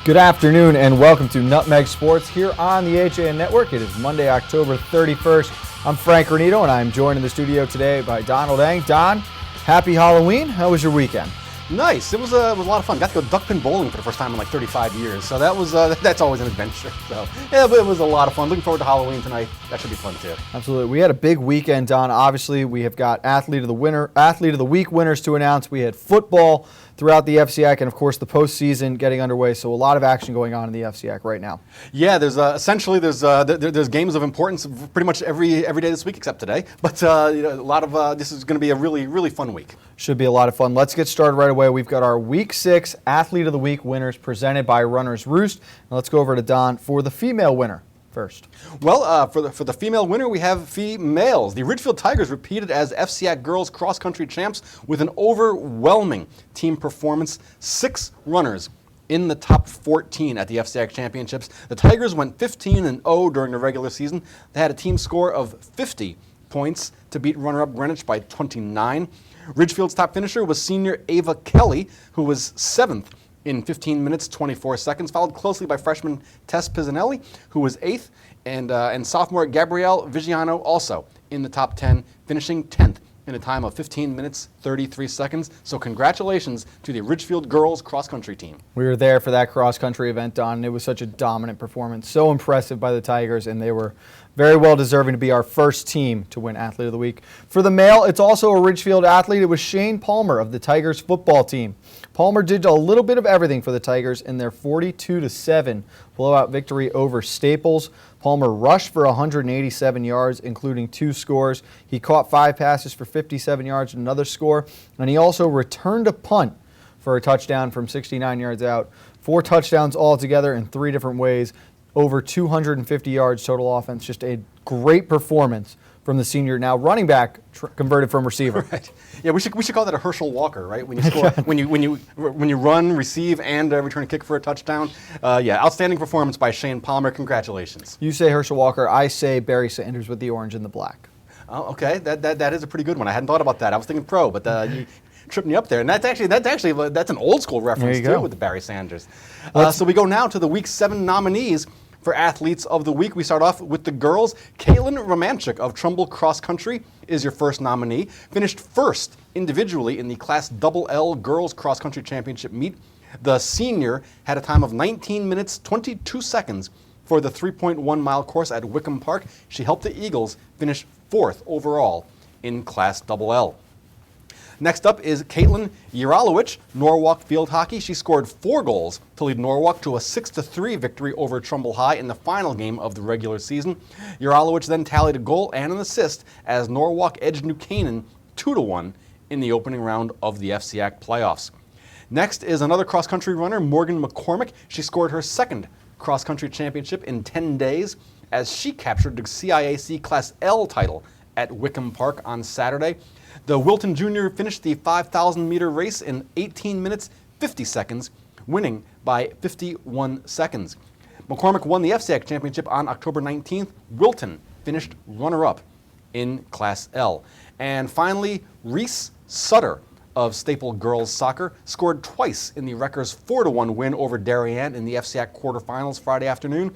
Good afternoon and welcome to Nutmeg Sports here on the HAN Network. It is Monday, October 31st. I'm Frank Granito and I'm joined in the studio today by Donald Eng. Don, happy Halloween. How was your weekend? Nice. It was a lot of fun. Got to go duckpin bowling for the first time in like 35 years. So that was that's always an adventure. So yeah, but it was a lot of fun. Looking forward to Halloween tonight. That should be fun too. Absolutely. We had a big weekend, Don. Obviously, we have got Athlete of the Week winners to announce. We had football throughout the FCAC, and of course the postseason getting underway. So a lot of action going on in the FCAC right now. Yeah, there's essentially there's games of importance pretty much every day this week except today. But a lot of this is going to be a really fun week. Should be a lot of fun. Let's get started right away. We've got our Week 6 Athlete of the Week winners presented by Runners Roost. Now let's go over to Don for the female winner first. Well, for the female winner, we have females. The Ridgefield Tigers repeated as FCAC girls cross-country champs with an overwhelming team performance. 6 runners in the top 14 at the FCAC championships. The Tigers went 15-0 during the regular season. They had a team score of 50 points to beat runner-up Greenwich by 29. Ridgefield's top finisher was senior Ava Kelly, who was 7th in 15 minutes, 24 seconds, followed closely by freshman Tess Pizzanelli, who was 8th, and sophomore Gabrielle Vigiano also in the top 10, finishing 10th in a time of 15 minutes, 33 seconds. So congratulations to the Ridgefield girls cross-country team. We were there for that cross-country event, Don, and it was such a dominant performance. So impressive by the Tigers, and they were very well deserving to be our first team to win Athlete of the Week. For the male, it's also a Ridgefield athlete. It was Shane Palmer of the Tigers football team. Palmer did a little bit of everything for the Tigers in their 42-7 blowout victory over Staples. Palmer rushed for 187 yards, including 2 scores. He caught 5 passes for 57 yards, another score, and he also returned a punt for a touchdown from 69 yards out. 4 touchdowns altogether in 3 different ways. Over 250 yards total offense. Just a great performance from the senior, now running back, converted from receiver. Right. Yeah, we should call that a Herschel Walker, right? When you score, when you run, receive, and return a kick for a touchdown. Yeah, outstanding performance by Shane Palmer. Congratulations. You say Herschel Walker. I say Barry Sanders with the orange and the black. Oh, okay. That is a pretty good one. I hadn't thought about that. I was thinking pro, but you tripped me up there. And that's an old school reference too with the Barry Sanders. So we go now to the Week 7 nominees. For Athletes of the Week, we start off with the girls. Caitlin Romanchik of Trumbull Cross Country is your first nominee. Finished first individually in the Class LL Girls Cross Country Championship meet. The senior had a time of 19 minutes, 22 seconds for the 3.1 mile course at Wickham Park. She helped the Eagles finish 4th overall in Class LL. Next up is Caitlin Yaralowicz, Norwalk Field Hockey. She scored 4 goals to lead Norwalk to a 6-3 victory over Trumbull High in the final game of the regular season. Yaralowicz then tallied a goal and an assist as Norwalk edged New Canaan 2-1 in the opening round of the FCAC playoffs. Next is another cross-country runner, Morgan McCormick. She scored her 2nd cross-country championship in 10 days as she captured the CIAC Class L title at Wickham Park on Saturday. The Wilton Junior finished the 5,000-meter race in 18 minutes, 50 seconds, winning by 51 seconds. McCormick won the FCAC championship on October 19th. Wilton finished runner-up in Class L. And finally, Reese Sutter of Staple Girls Soccer scored twice in the Wreckers' 4-1 win over Darien in the FCAC quarterfinals Friday afternoon.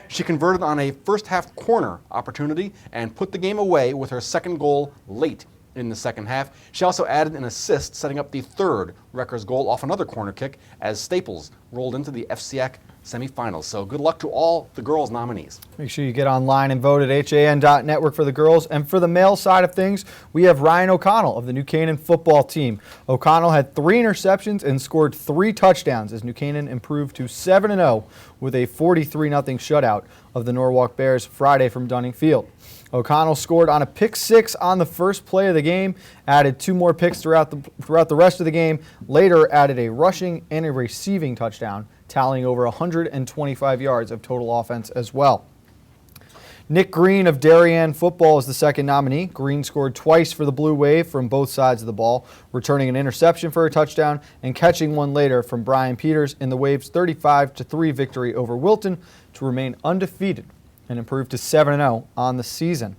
She converted on a first-half corner opportunity and put the game away with her 2nd goal late in the second half. She also added an assist, setting up the 3rd Wreckers goal off another corner kick as Staples rolled into the FCAC semifinals. So good luck to all the girls nominees. Make sure you get online and vote at HAN.network for the girls. And for the male side of things, we have Ryan O'Connell of the New Canaan football team. O'Connell had 3 interceptions and scored 3 touchdowns as New Canaan improved to 7-0 with a 43-0 shutout of the Norwalk Bears Friday from Dunning Field. O'Connell scored on a pick 6 on the first play of the game, added 2 more picks throughout the rest of the game, later added a rushing and a receiving touchdown, tallying over 125 yards of total offense as well. Nick Green of Darien football is the 2nd nominee. Green scored twice for the Blue Wave from both sides of the ball, returning an interception for a touchdown and catching one later from Brian Peters in the Wave's 35-3 victory over Wilton to remain undefeated and improve to 7-0 on the season.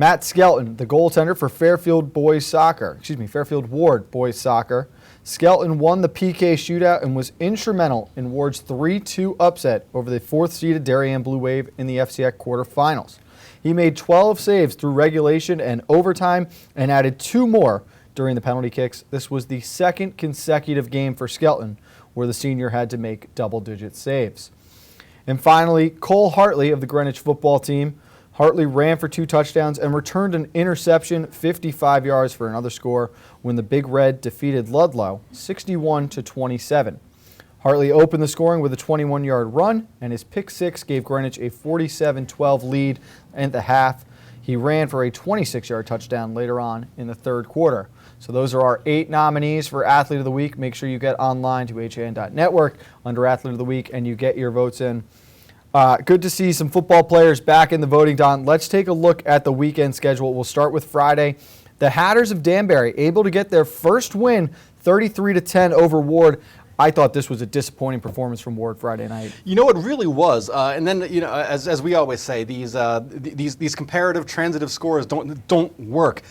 Matt Skelton, the goaltender for Fairfield Ward Boys Soccer. Skelton won the PK shootout and was instrumental in Ward's 3-2 upset over the 4th-seeded Darien Blue Wave in the FCX quarterfinals. He made 12 saves through regulation and overtime and added 2 more during the penalty kicks. This was the 2nd consecutive game for Skelton where the senior had to make double-digit saves. And finally, Cole Hartley of the Greenwich football team. Hartley ran for 2 touchdowns and returned an interception 55 yards for another score when the Big Red defeated Ludlow 61-27. Hartley opened the scoring with a 21-yard run, and his pick 6 gave Greenwich a 47-12 lead at the half. He ran for a 26-yard touchdown later on in the 3rd quarter. So those are our 8 nominees for Athlete of the Week. Make sure you get online to HAN.network under Athlete of the Week and you get your votes in. Good to see some football players back in the voting, Don. Let's take a look at the weekend schedule. We'll start with Friday. The Hatters of Danbury able to get their first win, 33-10 over Ward. I thought this was a disappointing performance from Ward Friday night. You know, it really was. And then, as we always say, these comparative transitive scores don't work.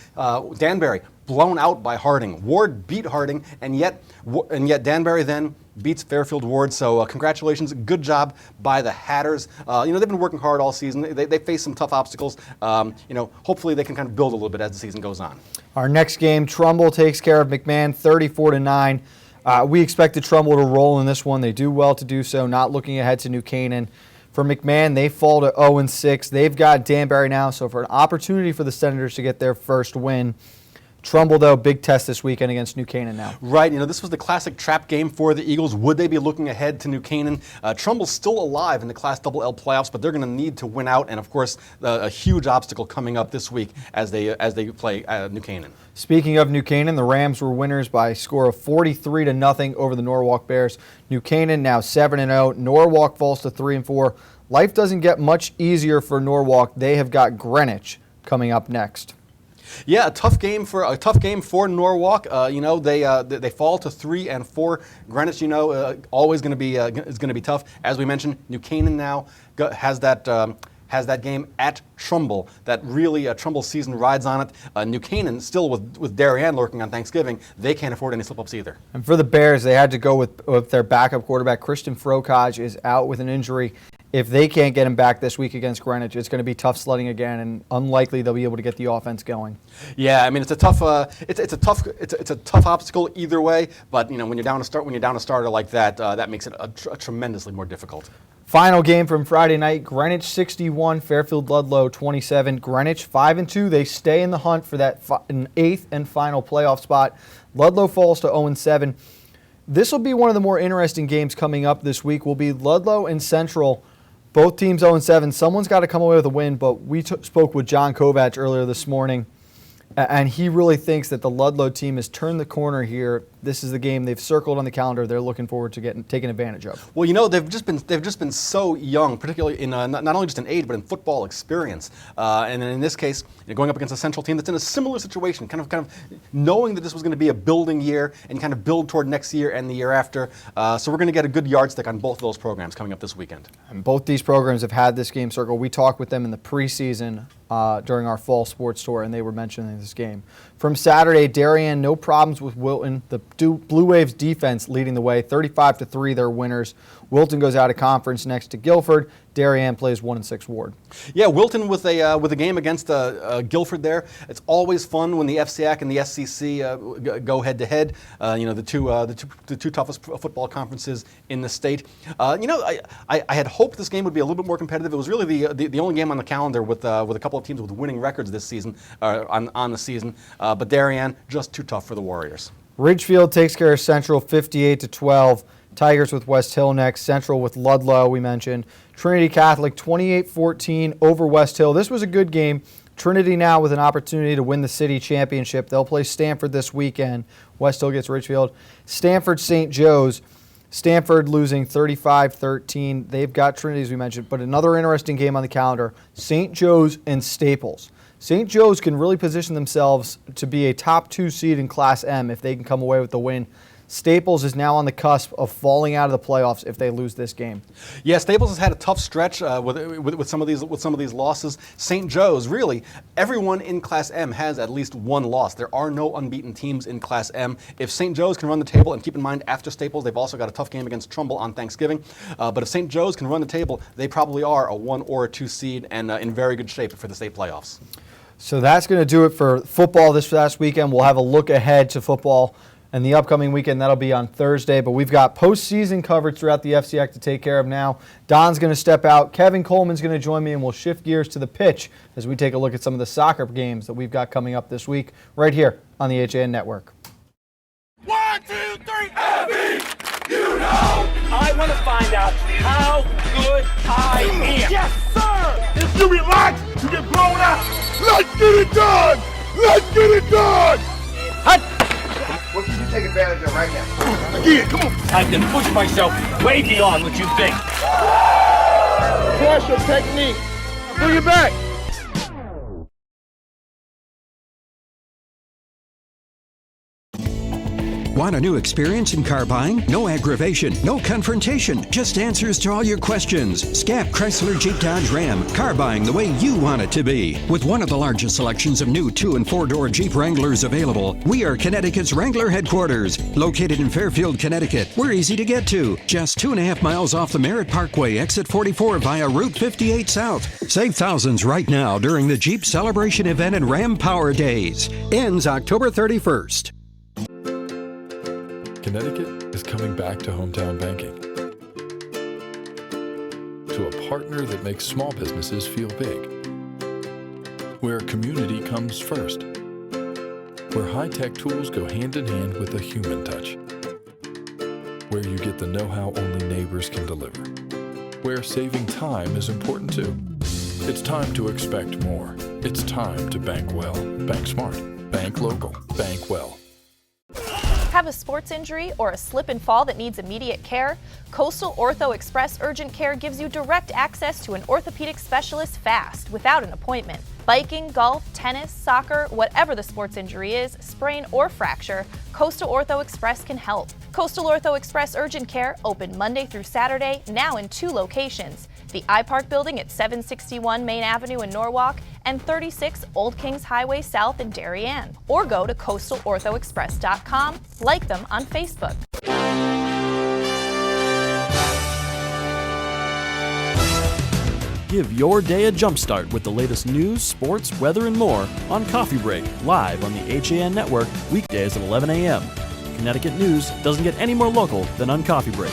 Danbury blown out by Harding. Ward beat Harding, and yet Danbury then beats Fairfield Ward. So congratulations, good job by the Hatters. They've been working hard all season. They face some tough obstacles. Hopefully they can kind of build a little bit as the season goes on. Our next game, Trumbull takes care of McMahon 34-9. We expected Trumbull to roll in this one. They do well to do so, not looking ahead to New Canaan. For McMahon, they fall to 0-6. They've got Danbury now, so for an opportunity for the Senators to get their first win. Trumbull, though, big test this weekend against New Canaan now. Right. This was the classic trap game for the Eagles. Would they be looking ahead to New Canaan? Trumble's still alive in the Class AA playoffs, but they're going to need to win out. And, of course, a huge obstacle coming up this week as they play New Canaan. Speaking of New Canaan, the Rams were winners by a score of 43-0 over the Norwalk Bears. New Canaan now 7-0. Norwalk falls to 3-4. Life doesn't get much easier for Norwalk. They have got Greenwich coming up next. Yeah, a tough game for Norwalk. They fall to 3-4. Greenwich, always going to be is going to be tough. As we mentioned, New Canaan now has that game at Trumbull. That really Trumbull season rides on it. New Canaan still with Darien lurking on Thanksgiving. They can't afford any slip-ups either. And for the Bears, they had to go with their backup quarterback. Christian Frokaj is out with an injury. If they can't get him back this week against Greenwich, it's going to be tough sledding again, and unlikely they'll be able to get the offense going. Yeah, I mean it's a tough obstacle either way. But when you're down a starter like that, that makes it a tremendously more difficult. Final game from Friday night: Greenwich 61, Fairfield Ludlow 27. Greenwich 5-2. They stay in the hunt for that 8th and final playoff spot. Ludlow falls to 0-7. This will be one of the more interesting games coming up this week. Will be Ludlow and Central. Both teams 0-7. Someone's got to come away with a win, but we spoke with John Kovach earlier this morning, and he really thinks that the Ludlow team has turned the corner here. This is the game they've circled on the calendar. They're looking forward to taking advantage of. Well, they've just been so young, particularly in not only just in age, but in football experience. And in this case, going up against a Central team that's in a similar situation, kind of knowing that this was going to be a building year and kind of build toward next year and the year after. So we're going to get a good yardstick on both of those programs coming up this weekend. And both these programs have had this game circled. We talked with them in the preseason during our fall sports tour, and they were mentioning this game. From Saturday, Darien, no problems with Wilton. The Blue Waves defense leading the way, 35-3, they're winners. Wilton goes out of conference next to Guilford. Darien plays 1-6 Ward. Yeah, Wilton with a game against Guilford there. It's always fun when the FCAC and the SCC go head to head. The two toughest football conferences in the state. I had hoped this game would be a little bit more competitive. It was really the only game on the calendar with a couple of teams with winning records this season on the season. But Darien just too tough for the Warriors. Ridgefield takes care of Central 58-12. Tigers with West Hill next. Central with Ludlow, we mentioned. Trinity Catholic 28-14 over West Hill. This was a good game. Trinity now with an opportunity to win the city championship. They'll play Stanford this weekend. West Hill gets Ridgefield. Stanford St. Joe's. Stanford losing 35-13. They've got Trinity, as we mentioned. But another interesting game on the calendar, St. Joe's and Staples. St. Joe's can really position themselves to be a top 2 seed in Class M if they can come away with the win. Staples is now on the cusp of falling out of the playoffs if they lose this game. Yeah, Staples has had a tough stretch with some of these losses. St. Joe's, really, everyone in Class M has at least one loss. There are no unbeaten teams in Class M. If St. Joe's can run the table, and keep in mind after Staples, they've also got a tough game against Trumbull on Thanksgiving. But if St. Joe's can run the table, they probably are a 1 or a 2 seed and in very good shape for the state playoffs. So that's going to do it for football this last weekend. We'll have a look ahead to football and the upcoming weekend. That'll be on Thursday. But we've got postseason coverage throughout the FCX to take care of now. Don's going to step out. Kevin Coleman's going to join me, and we'll shift gears to the pitch as we take a look at some of the soccer games that we've got coming up this week right here on the HAN Network. 1, 2, 3, Abby! You know! I want to find out how good I am. Yes, sir! If you relax, you get blown out. Let's get it done! Let's get it done! What can you take advantage of right now? Again, come on. I can push myself way beyond what you think. Pressure technique. Bring it back. Want a new experience in car buying? No aggravation, no confrontation, just answers to all your questions. Scap Chrysler Jeep Dodge Ram. Car buying the way you want it to be. With one of the largest selections of new 2- and 4-door Jeep Wranglers available, we are Connecticut's Wrangler headquarters. Located in Fairfield, Connecticut, we're easy to get to. Just 2.5 miles off the Merritt Parkway, exit 44 via Route 58 South. Save thousands right now during the Jeep Celebration event and Ram Power Days. Ends October 31st. Connecticut is coming back to hometown banking, to a partner that makes small businesses feel big, where community comes first, where high-tech tools go hand in hand with a human touch, where you get the know-how only neighbors can deliver, where saving time is important too. It's time to expect more. It's time to bank well, bank smart, bank local, bank well. Have a sports injury or a slip and fall that needs immediate care? Coastal Ortho Express Urgent Care gives you direct access to an orthopedic specialist fast, without an appointment. Biking, golf, tennis, soccer, whatever the sports injury is, sprain or fracture, Coastal Ortho Express can help. Coastal Ortho Express Urgent Care, open Monday through Saturday, now in 2 locations. The iPark building at 761 Main Avenue in Norwalk and 36 Old Kings Highway South in Darien. Or go to coastalorthoexpress.com, like them on Facebook. Give your day a jumpstart with the latest news, sports, weather, and more on Coffee Break, live on the HAN Network, weekdays at 11 a.m. Connecticut news doesn't get any more local than on Coffee Break.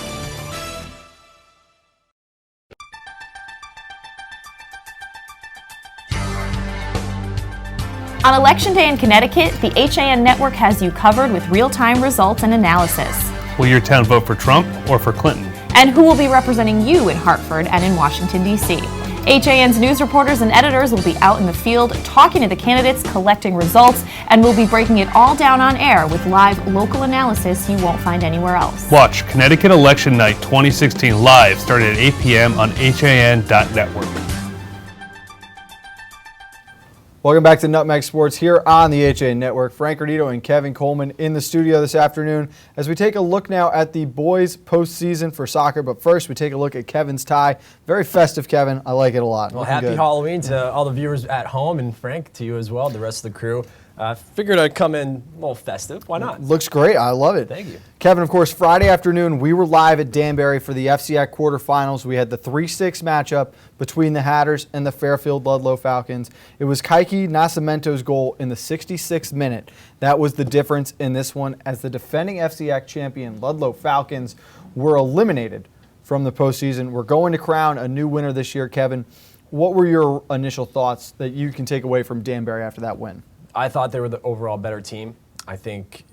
On Election Day in Connecticut, the HAN Network has you covered with real-time results and analysis. Will your town vote for Trump or for Clinton? And who will be representing you in Hartford and in Washington, D.C.? HAN's news reporters and editors will be out in the field talking to the candidates, collecting results, and we'll be breaking it all down on air with live local analysis you won't find anywhere else. Watch Connecticut Election Night 2016 live starting at 8 p.m. on HAN.network. Welcome back to Nutmeg Sports here on the HAN Network. Frank Granito and Kevin Coleman in the studio this afternoon as we take a look now at the boys' postseason for soccer. But first, we take a look at Kevin's tie. Very festive, Kevin. I like it a lot. Well, happy Halloween to all the viewers at home, and Frank, to you as well, the rest of the crew. Figured I'd come in a little festive. Why not? Looks great. I love it. Thank you. Kevin, of course, Friday afternoon, we were live at Danbury for the FCX quarterfinals. We had the 3-6 matchup between the Hatters and the Fairfield Ludlow Falcons. It was Kaiki Nascimento's goal in the 66th minute. That was the difference in this one, as the defending FCX champion Ludlow Falcons were eliminated from the postseason. We're going to crown a new winner this year, Kevin. What were your initial thoughts that you can take away from Danbury after that win? I thought they were the overall better team. I think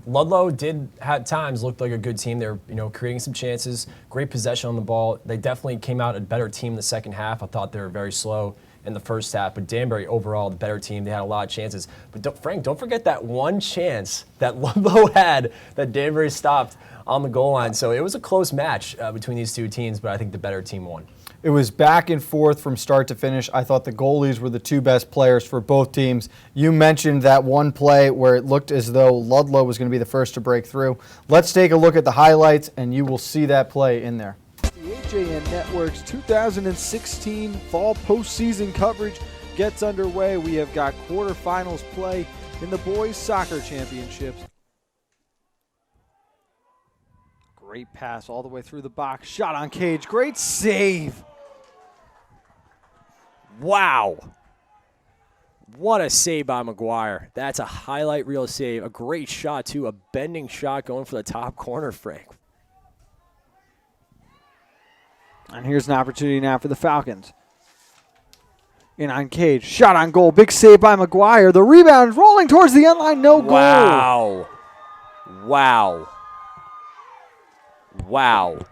Ludlow did at times look like a good team. They were, creating some chances, great possession on the ball. They definitely came out a better team in the second half. I thought they were very slow in the first half, but Danbury overall the better team. They had a lot of chances. But Frank, don't forget that one chance that Ludlow had that Danbury stopped on the goal line. So it was a close match between these two teams, but I think the better team won. It was back and forth from start to finish. I thought the goalies were the two best players for both teams. You mentioned that one play where it looked as though Ludlow was going to be the first to break through. Let's take a look at the highlights, and you will see that play in there. The HAN Network's 2016 fall postseason coverage gets underway. We have got quarterfinals play in the boys soccer championships. Great pass all the way through the box. Shot on cage. Great save. Wow. What a save by McGuire. That's a highlight reel save. A great shot, too. A bending shot going for the top corner, Frank. And here's an opportunity now for the Falcons. In on cage. Shot on goal. Big save by McGuire. The rebound rolling towards the end line. No goal. Wow. Wow. Wow.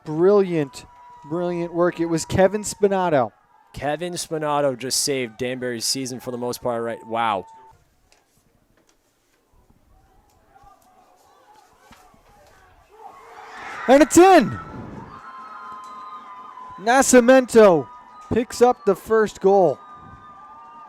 Brilliant, brilliant work. It was Kevin Spinato. Kevin Spinato just saved Danbury's season for the most part, right? Wow. And it's in. Nascimento picks up the first goal.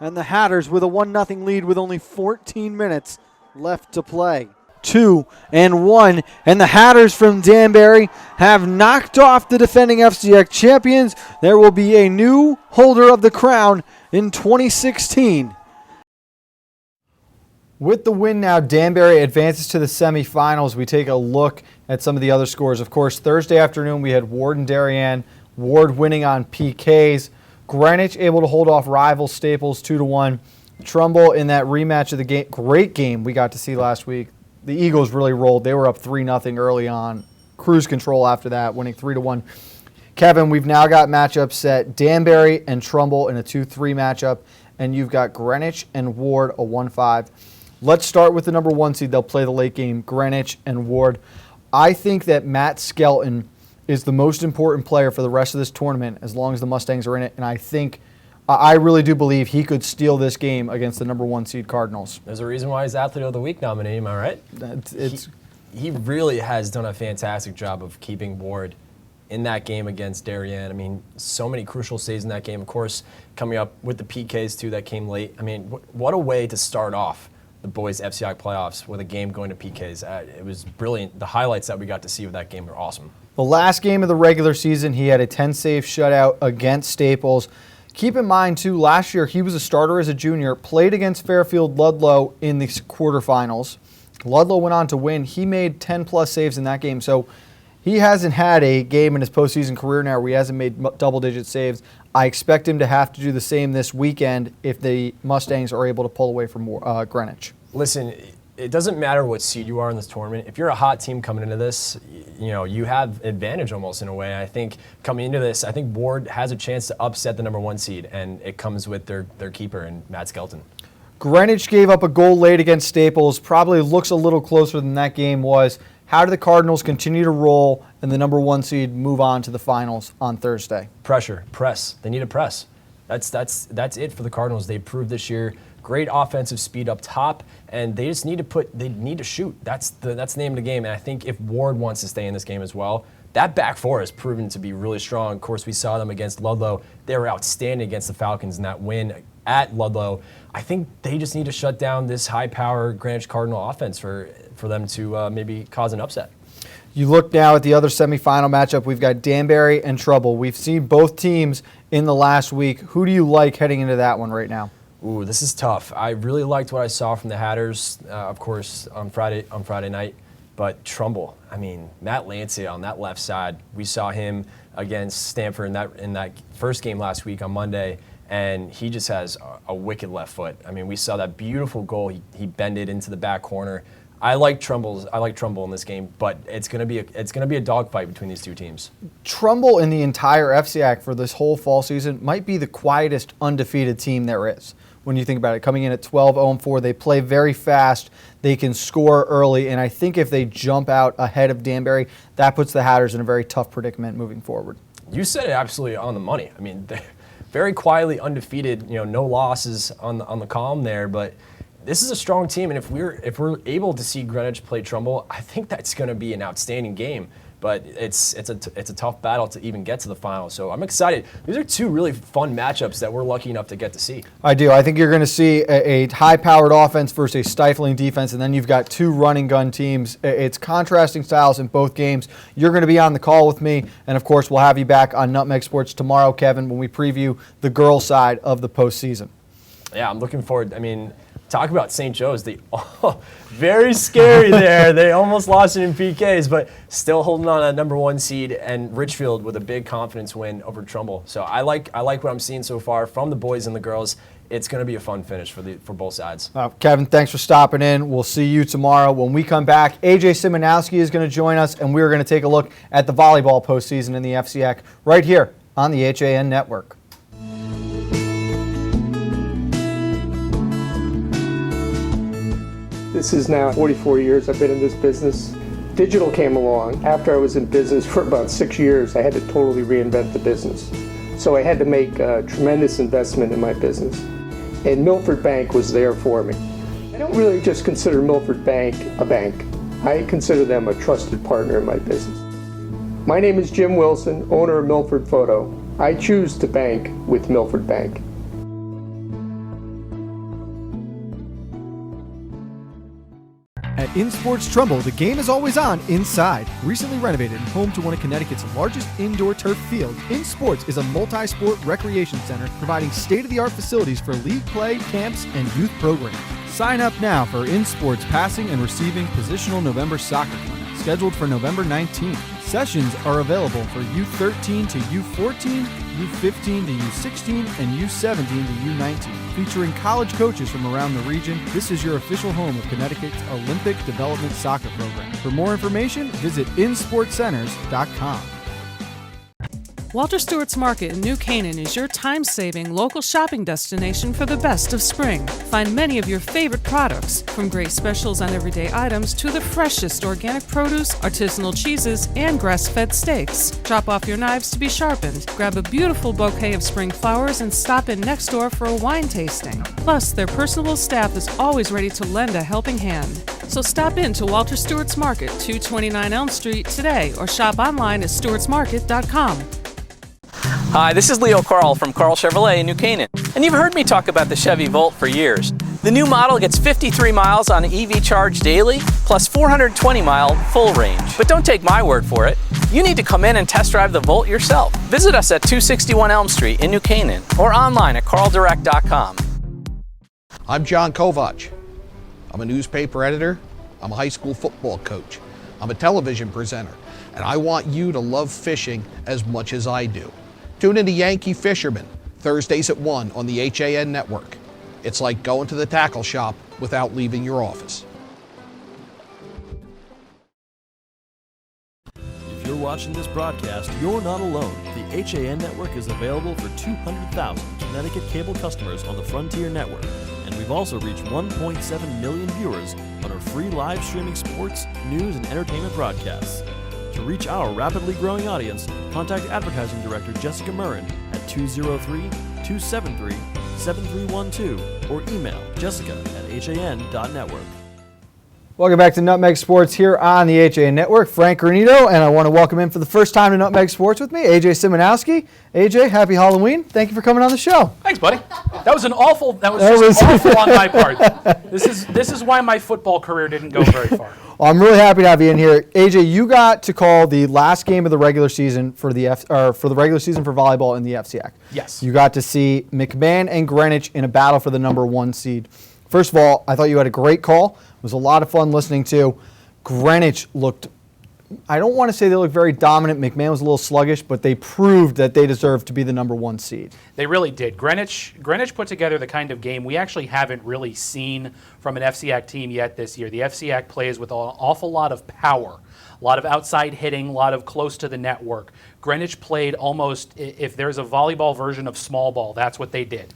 And the Hatters with a 1-0 lead with only 14 minutes left to play. 2-1, and the Hatters from Danbury have knocked off the defending FCX champions. There will be a new holder of the crown in 2016. With the win now, Danbury advances to the semifinals. We take a look at some of the other scores. Of course, Thursday afternoon we had Ward and Darien. Ward winning on PKs. Greenwich able to hold off rival Staples 2-1. Trumbull in that rematch of the game. Great game we got to see last week. The Eagles really rolled. They were up 3-0 early on. Cruise control after that, winning 3-1. Kevin, we've now got matchups set. Danbury and Trumbull in a 2-3 matchup, and you've got Greenwich and Ward a 1-5. Let's start with the number 1 seed. They'll play the late game, Greenwich and Ward. I think that Matt Skelton is the most important player for the rest of this tournament as long as the Mustangs are in it, and I really do believe he could steal this game against the number 1 seed Cardinals. There's a reason why he's Athlete of the Week nominee, am I right? He really has done a fantastic job of keeping Ward in that game against Darien. I mean, so many crucial saves in that game. Of course, coming up with the PKs, too, that came late. I mean, what a way to start off the boys' FCI playoffs with a game going to PKs. It was brilliant. The highlights that we got to see with that game were awesome. The last game of the regular season, he had a 10-save shutout against Staples. Keep in mind, too, last year he was a starter as a junior, played against Fairfield Ludlow in the quarterfinals. Ludlow went on to win. He made 10-plus saves in that game. So he hasn't had a game in his postseason career now where he hasn't made double-digit saves. I expect him to have to do the same this weekend if the Mustangs are able to pull away from Greenwich. Listen, it doesn't matter what seed you are in this tournament. If you're a hot team coming into this, you have advantage almost in a way. I think coming into this, I think Ward has a chance to upset the number 1 seed, and it comes with their keeper and Matt Skelton. Greenwich gave up a goal late against Staples. Probably looks a little closer than that game was. How do the Cardinals continue to roll and the number 1 seed move on to the finals on Thursday? Pressure, press. They need a press. That's it for the Cardinals. They proved this year. Great offensive speed up top, and they just need to shoot. That's the name of the game. And I think if Ward wants to stay in this game as well, that back four has proven to be really strong. Of course, we saw them against Ludlow. They were outstanding against the Falcons in that win at Ludlow. I think they just need to shut down this high-power Greenwich Cardinal offense for them to maybe cause an upset. You look now at the other semifinal matchup. We've got Danbury and Trumbull. We've seen both teams in the last week. Who do you like heading into that one right now? Ooh, this is tough. I really liked what I saw from the Hatters, of course, on Friday night. But Trumbull, I mean, Matt Lancia on that left side, we saw him against Stanford in that first game last week on Monday, and he just has a wicked left foot. I mean, we saw that beautiful goal. He bended into the back corner. I like Trumbull in this game, but it's gonna be a dogfight between these two teams. Trumbull in the entire FCIAC for this whole fall season might be the quietest undefeated team there is. When you think about it, coming in at 12-0-4, they play very fast, they can score early, and I think if they jump out ahead of Danbury, that puts the Hatters in a very tough predicament moving forward. You said it absolutely on the money. I mean, they're very quietly undefeated, no losses on the column there, but this is a strong team, and if we're able to see Greenwich play Trumbull, I think that's going to be an outstanding game but it's a tough battle to even get to the final. So I'm excited. These are two really fun matchups that we're lucky enough to get to see. I do. I think you're going to see a high-powered offense versus a stifling defense, and then you've got two running gun teams. It's contrasting styles in both games. You're going to be on the call with me, and of course, we'll have you back on Nutmeg Sports tomorrow, Kevin, when we preview the girls' side of the postseason. Yeah, I'm looking forward. I mean, talk about St. Joe's. Very scary there. They almost lost it in PKs, but still holding on at number 1 seed, and Richfield with a big confidence win over Trumbull. So I like what I'm seeing so far from the boys and the girls. It's going to be a fun finish for both sides. Kevin, thanks for stopping in. We'll see you tomorrow. When we come back, AJ Simonowski is going to join us, and we're going to take a look at the volleyball postseason in the FCAC right here on the HAN Network. This is now 44 years I've been in this business. Digital came along. After I was in business for about 6 years, I had to totally reinvent the business. So I had to make a tremendous investment in my business. And Milford Bank was there for me. I don't really just consider Milford Bank a bank. I consider them a trusted partner in my business. My name is Jim Wilson, owner of Milford Photo. I choose to bank with Milford Bank. At InSports Trumbull, the game is always on inside. Recently renovated and home to one of Connecticut's largest indoor turf fields, InSports is a multi-sport recreation center providing state-of-the-art facilities for league play, camps, and youth programs. Sign up now for InSports Passing and Receiving Positional November Soccer Clinic, scheduled for November 19th. Sessions are available for U13 to U14, U15 to U16, and U17 to U19. Featuring college coaches from around the region, this is your official home of Connecticut's Olympic Development Soccer Program. For more information, visit insportcenters.com. Walter Stewart's Market in New Canaan is your time-saving local shopping destination for the best of spring. Find many of your favorite products, from great specials on everyday items to the freshest organic produce, artisanal cheeses, and grass-fed steaks. Drop off your knives to be sharpened, grab a beautiful bouquet of spring flowers, and stop in next door for a wine tasting. Plus, their personable staff is always ready to lend a helping hand. So stop in to Walter Stewart's Market, 229 Elm Street today, or shop online at stewartsmarket.com. Hi, this is Leo Carl from Carl Chevrolet in New Canaan, and you've heard me talk about the Chevy Volt for years. The new model gets 53 miles on EV charge daily, plus 420-mile full range. But don't take my word for it. You need to come in and test drive the Volt yourself. Visit us at 261 Elm Street in New Canaan or online at carldirect.com. I'm John Kovach. I'm a newspaper editor. I'm a high school football coach. I'm a television presenter, and I want you to love fishing as much as I do. Tune into Yankee Fisherman, Thursdays at 1 on the HAN Network. It's like going to the tackle shop without leaving your office. If you're watching this broadcast, you're not alone. The HAN Network is available for 200,000 Connecticut cable customers on the Frontier Network, and we've also reached 1.7 million viewers on our free live streaming sports, news, and entertainment broadcasts. To reach our rapidly growing audience, contact Advertising Director Jessica Murrin at 203-273-7312 or email jessica@han.network. Welcome back to Nutmeg Sports here on the HAN Network. Frank Granito, and I want to welcome in for the first time to Nutmeg Sports with me, AJ Simonowski. AJ, happy Halloween. Thank you for coming on the show. Thanks, buddy. That was awful on my part. This is why my football career didn't go very far. Well, I'm really happy to have you in here. AJ, you got to call the last game of the regular season for the regular season for volleyball in the FCAC. Yes. You got to see McMahon and Greenwich in a battle for the number 1 seed. First of all, I thought you had a great call. It was a lot of fun listening to. Greenwich looked, I don't want to say they looked very dominant. McMahon was a little sluggish, but they proved that they deserved to be the number 1 seed. They really did. Greenwich put together the kind of game we actually haven't really seen from an FCAC team yet this year. The FCAC plays with an awful lot of power, a lot of outside hitting, a lot of close to the net work. Greenwich played almost, if there's a volleyball version of small ball, that's what they did.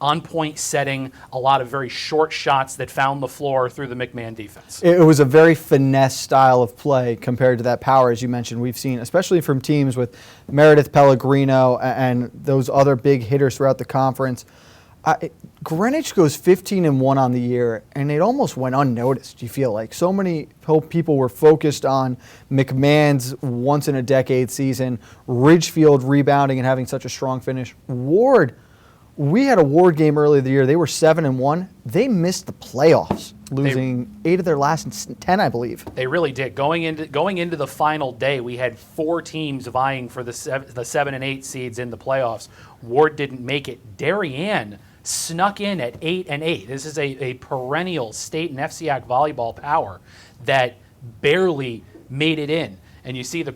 On-point setting, a lot of very short shots that found the floor through the McMahon defense. It was a very finesse style of play compared to that power, as you mentioned, we've seen, especially from teams with Meredith Pellegrino and those other big hitters throughout the conference. Greenwich goes 15-1 on the year, and it almost went unnoticed. You feel like so many people were focused on McMahon's once-in-a-decade season, Ridgefield rebounding and having such a strong finish. Ward, we had a Ward game earlier the year. They were 7-1. They missed the playoffs, losing 8 of their last 10, I believe. They really did. Going into the final day, we had 4 teams vying for the 7 and 8 seeds in the playoffs. Ward didn't make it. Darien snuck in at 8-8. This is a perennial state and FCIAC volleyball power that barely made it in. And you see the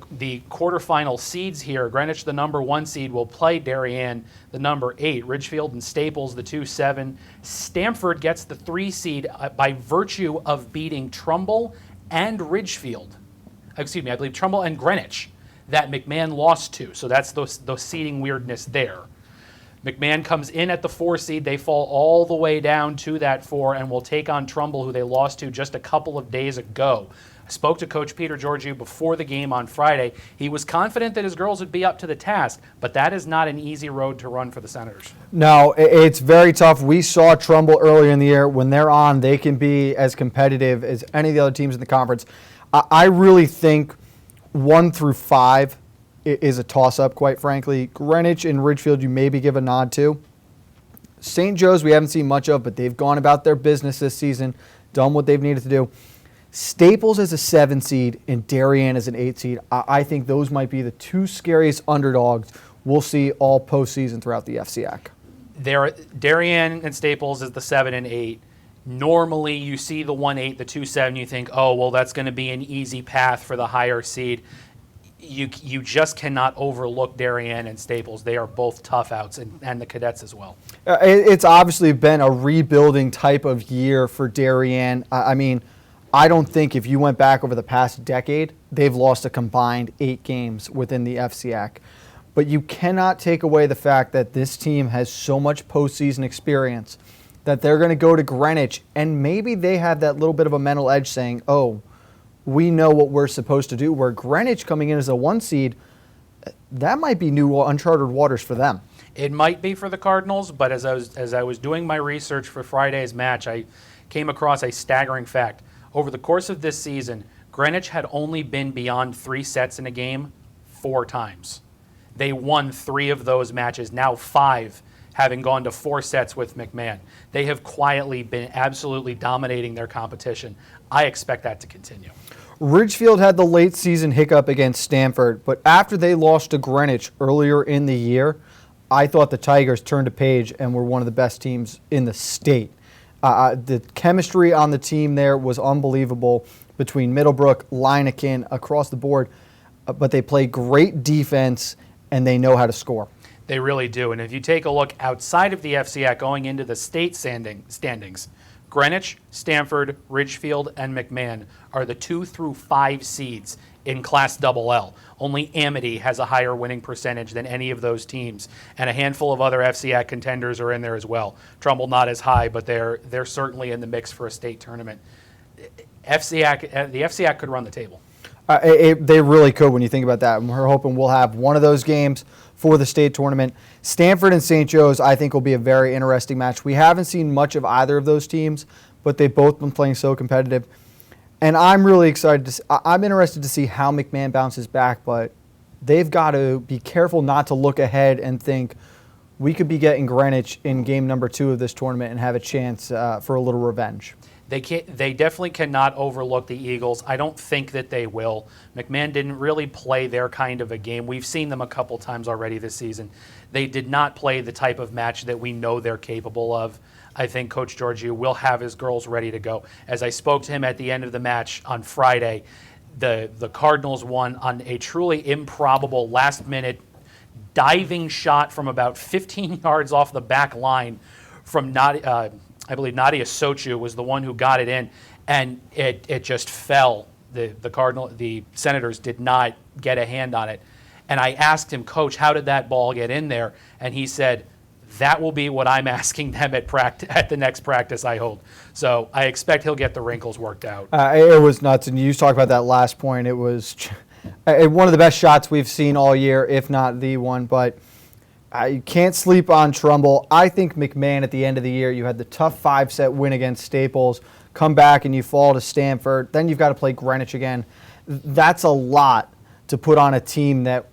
quarterfinal seeds here. Greenwich, the number 1 seed, will play Darien, the number 8. Ridgefield and Staples, the 2-7. Stamford gets the 3 seed by virtue of beating Trumbull and Ridgefield. Excuse me, I believe Trumbull and Greenwich that McMahon lost to. So that's the seeding weirdness there. McMahon comes in at the 4 seed. They fall all the way down to that 4 and will take on Trumbull, who they lost to just a couple of days ago. I spoke to Coach Peter Georgiou before the game on Friday. He was confident that his girls would be up to the task, but that is not an easy road to run for the Senators. No, it's very tough. We saw Trumbull earlier in the year. When they're on, they can be as competitive as any of the other teams in the conference. I really think 1 through 5 is a toss-up, quite frankly. Greenwich and Ridgefield, you maybe give a nod to. St. Joe's, we haven't seen much of, but they've gone about their business this season, done what they've needed to do. Staples as a 7 seed and Darien as an 8 seed. I think those might be the 2 scariest underdogs we'll see all postseason throughout the FCIAC. Darien and Staples is the 7 and 8. Normally, you see the 1-8, the 2-7, you think, oh, well, that's going to be an easy path for the higher seed. You just cannot overlook Darien and Staples. They are both tough outs, and the Cadets as well. It's obviously been a rebuilding type of year for Darien. I mean, I don't think if you went back over the past decade, they've lost a combined 8 games within the FCIAC. But you cannot take away the fact that this team has so much postseason experience that they're going to go to Greenwich, and maybe they have that little bit of a mental edge saying, oh, we know what we're supposed to do. Where Greenwich coming in as a 1 seed, that might be new uncharted waters for them. It might be for the Cardinals, but as I was doing my research for Friday's match, I came across a staggering fact. Over the course of this season, Greenwich had only been beyond 3 sets in a game 4 times. They won 3 of those matches, now 5, having gone to 4 sets with McMahon. They have quietly been absolutely dominating their competition. I expect that to continue. Ridgefield had the late season hiccup against Stanford, but after they lost to Greenwich earlier in the year, I thought the Tigers turned a page and were one of the best teams in the state. The chemistry on the team there was unbelievable between Middlebrook, Linekin, across the board, but they play great defense and they know how to score. They really do. And if you take a look outside of the FCIAC going into the state standings, Greenwich, Stanford, Ridgefield, and McMahon are the 2 through 5 seeds in Class LL. Only Amity has a higher winning percentage than any of those teams, and a handful of other FCIAC contenders are in there as well. Trumbull not as high, but they're certainly in the mix for a state tournament. The FCIAC could run the table. They really could when you think about that. And we're hoping we'll have one of those games for the state tournament. Stanford and St. Joe's, I think, will be a very interesting match. We haven't seen much of either of those teams, but they've both been playing so competitive. And I'm really excited. I'm interested to see how McMahon bounces back, but they've got to be careful not to look ahead and think we could be getting Greenwich in game number 2 of this tournament and have a chance for a little revenge. They definitely cannot overlook the Eagles. I don't think that they will. McMahon didn't really play their kind of a game. We've seen them a couple times already this season. They did not play the type of match that we know they're capable of. I think Coach Georgiou will have his girls ready to go. As I spoke to him at the end of the match on Friday, the Cardinals won on a truly improbable last-minute diving shot from about 15 yards off the back line from I believe Nadia Sochu was the one who got it in, and it just fell. The Senators did not get a hand on it. And I asked him, Coach, how did that ball get in there? And he said, that will be what I'm asking them at the next practice I hold. So I expect he'll get the wrinkles worked out. It was nuts, and you talked about that last point. It was one of the best shots we've seen all year, if not the one. But You can't sleep on Trumbull. I think McMahon at the end of the year, you had the tough 5-set win against Staples, come back and you fall to Stanford, then you've got to play Greenwich again. That's a lot to put on a team that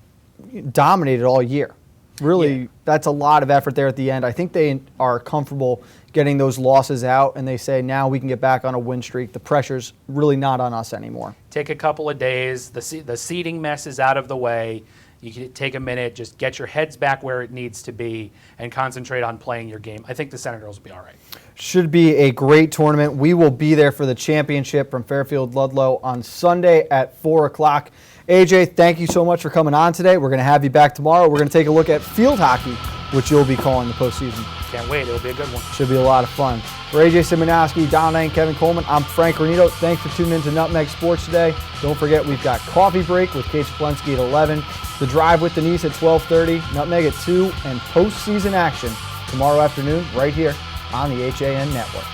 dominated all year. Really, that's a lot of effort there at the end. I think they are comfortable getting those losses out, and they say now we can get back on a win streak. The pressure's really not on us anymore. Take a couple of days. The seeding mess is out of the way. You can take a minute, just get your heads back where it needs to be, and concentrate on playing your game. I think the Center Girls will be all right. Should be a great tournament. We will be there for the championship from Fairfield Ludlow on Sunday at 4 o'clock. AJ, thank you so much for coming on today. We're going to have you back tomorrow. We're going to take a look at field hockey, which you'll be calling the postseason. Can't wait. It'll be a good one. Should be a lot of fun. For AJ Simonowski, Donald Eng, Kevin Coleman, I'm Frank Granito. Thanks for tuning in to Nutmeg Sports today. Don't forget, we've got Coffee Break with Kate Chaplensky at 11, The Drive with Denise at 12:30, Nutmeg at 2, and postseason action tomorrow afternoon right here on the HAN Network.